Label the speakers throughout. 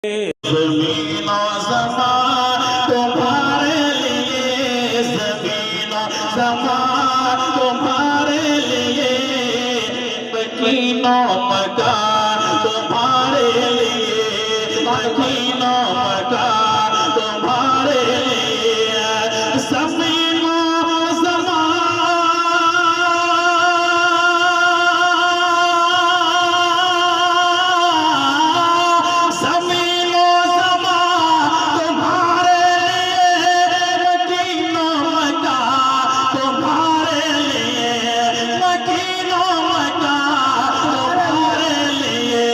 Speaker 1: ज़मीन और ज़मान तुम्हारे लिए, ज़मीन और ज़मान तुम्हारे लिए, मकीनों मकान तुम्हारे लिए, मकीनों मकान तुम्हारे लिए, ज़मीन और ज़मान, ज़मीन और ज़मान तुम्हारे लिए, मकीनों मकान तुम्हारे लिए, मकीनों मकान तुम्हारे लिए,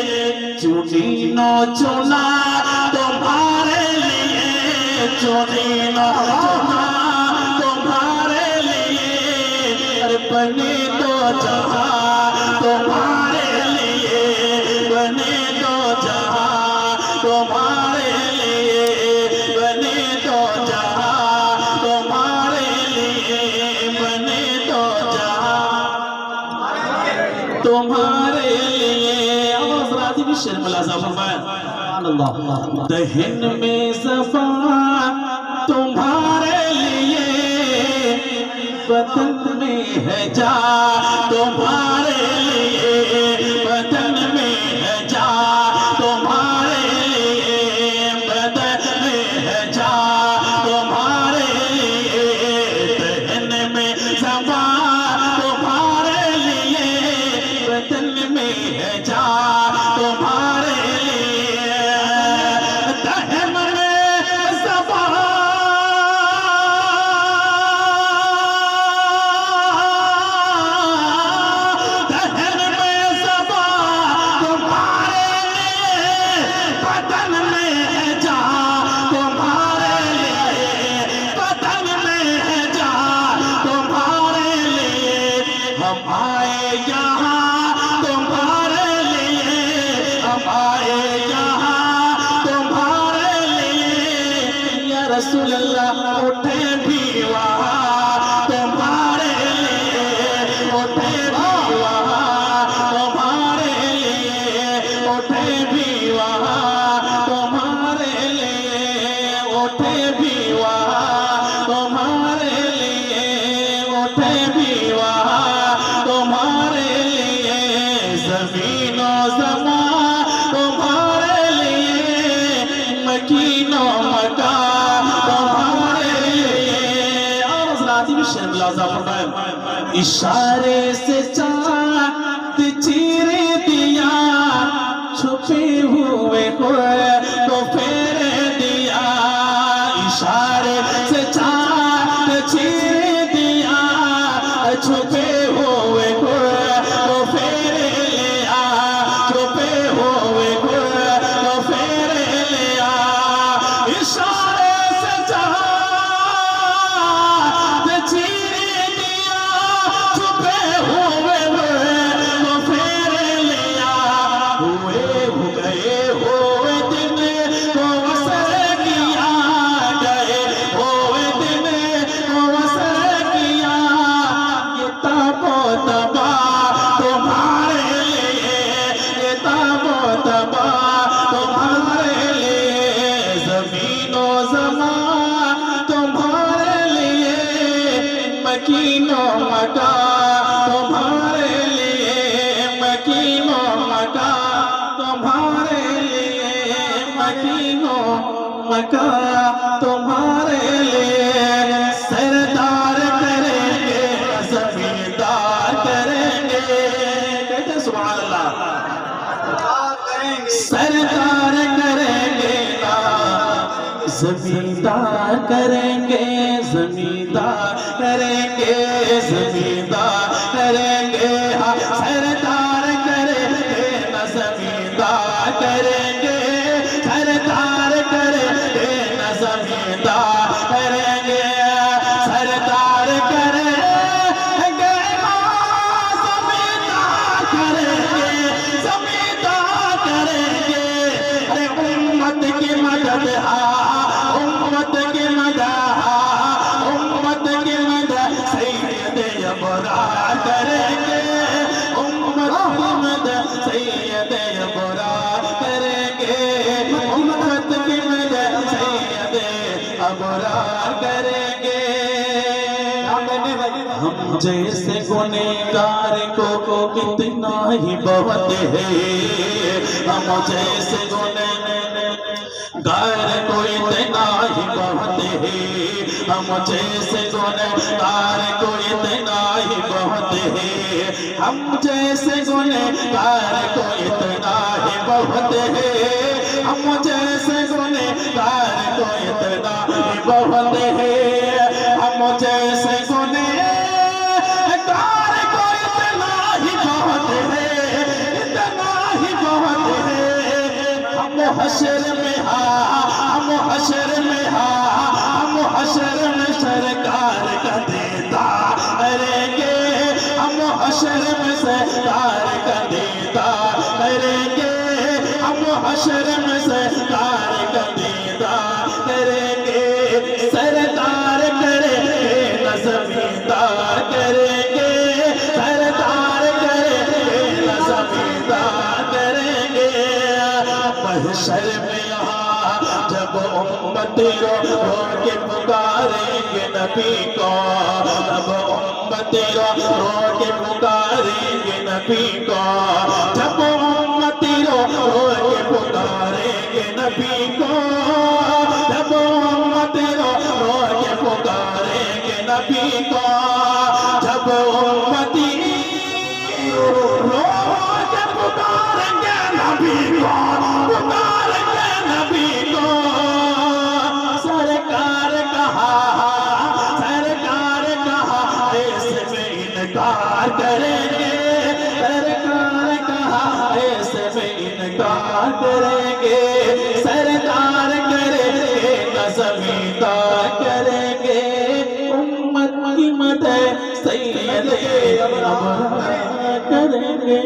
Speaker 1: चुनीनो चुना तुम्हारे लिए, चुनीनो चुना तुम्हारे लिए, अरे बने तो जहां तुम्हारे लिए, बने तो जहां तुम्हारे लिए, बने तो जहां तुम्हारे लिए, बने तो जहां तुम्हारे लिए। आवाज़ राजी भी शेर मुलाज़ा फरमाया, दहन में सफा तुम्हारे लिए, बदन में है जा तुम्हारे लिए, बदन में है जा तुम्हारे लिए, बदन में है जा तुम्हारे लिए, दहन में सफा तुम्हारे लिए, बदन में है जा तुम्हारे लिए, दहन में सफा, दहन में सफा तुम्हारे लिए, बदन में है जा तुम्हारे लिए, बदन में है जा तुम्हारे लिए, हम आए यहाँ तुम्हारे लिए, हम आए यहाँ तुम्हारे लिए, या रसूल अल्लाह उठे भी वहाँ तुम्हारे लिए, उठे भी वहाँ तुम्हारे लिए, उठे भी वहाँ तुम्हारे लिए, उठे भी वहाँ तुम्हारे लिए, उठे भी वहाँ तुम्हारे लिए, ज़मीन और ज़मान तुम्हारे लिए, मकीनों मकान तुम्हारे लिए। और हज़रात भी शेर मुलाज़ा फरमाया, इशारे से चाँद चीर दिया, छुपे हुए को फेर दिया, इशारे से चाँद चीर दिया, छुपे हुए को फेर लिया, छुपे हुए को फेर लिया, इशारे से चाँद चीर दिया, छुपे हुए को फेर लिया, हुए हो गए हुए दिन को वसर किया, गए हुए दिन को वसर किया, ये ताबो तबा तुम्हारे लिए, ये ताबो तबा तुम्हारे लिए, ज़मीन और ज़मान तुम्हारे लिए, मकीनों मकान तुम्हारे लिए, मकीनों मकान तुम्हारे लिए, मकीनों मकान तुम्हारे लिए, सरदार करेंगे ज़मींदार करेंगे, कहते सुभान अल्लाह, सरदार करेंगे ना ज़मींदार करेंगे, ज़मींदार करेंगे, ज़मींदार करेंगे, हाँ सरदार करेंगे ना ज़मींदार करेंगे, सरदार करेंगे ना ज़मींदार करेंगे, सरदार करेंगे हाँ ज़मींदार करेंगे, ज़मींदार करेंगे, अरे उम्मत की मदद, उम्मत की मदद, उम्मत की मदद सैयद अबरार करेंगे, उम्मत की मदद सैयद अबरार करेंगे, जैसे गुनहगार को इतना ही बहुत है, हम जैसे गुनहगार को इतना ही बहुत है, हम जैसे गुनहगार को इतना ही बहुत है, हम जैसे गुनहगार को इतना ही बहुत है, हम जैसे गुनहगार को इतना ही बहुत है, हम जैसे गुनहगार को इतना ही बहुत है, इतना ही बहुत है। हम हशर में हम हशर में हम हशर में सरकार का देता करेंगे, हम हशर में सरकार का देता करेंगे, हम हशर में सरकार का देता करेंगे, सरकार करेंगे न जमींदार करेंगे, सरकार करेंगे न जमींदार करेंगे। महशर में जब उम्मती रो के पुकारेंगे नबी को, जब उम्मती रो के पुकारेंगे नबी को, जब उम्मती रो के पुकारेंगे नबी को, जब उम्मती रो के पुकारेंगे नबी को, जब उम्मती रो के पुकारेंगे नबी को, पुकारेंगे नबी को। सरकार कहा इसमें इनकार करेंगे, सरकार कहा इसमें इनकार करेंगे, सरकार करेंगे न जमींदार करेंगे, उम्मत की मदद सैयद अबरार करेंगे।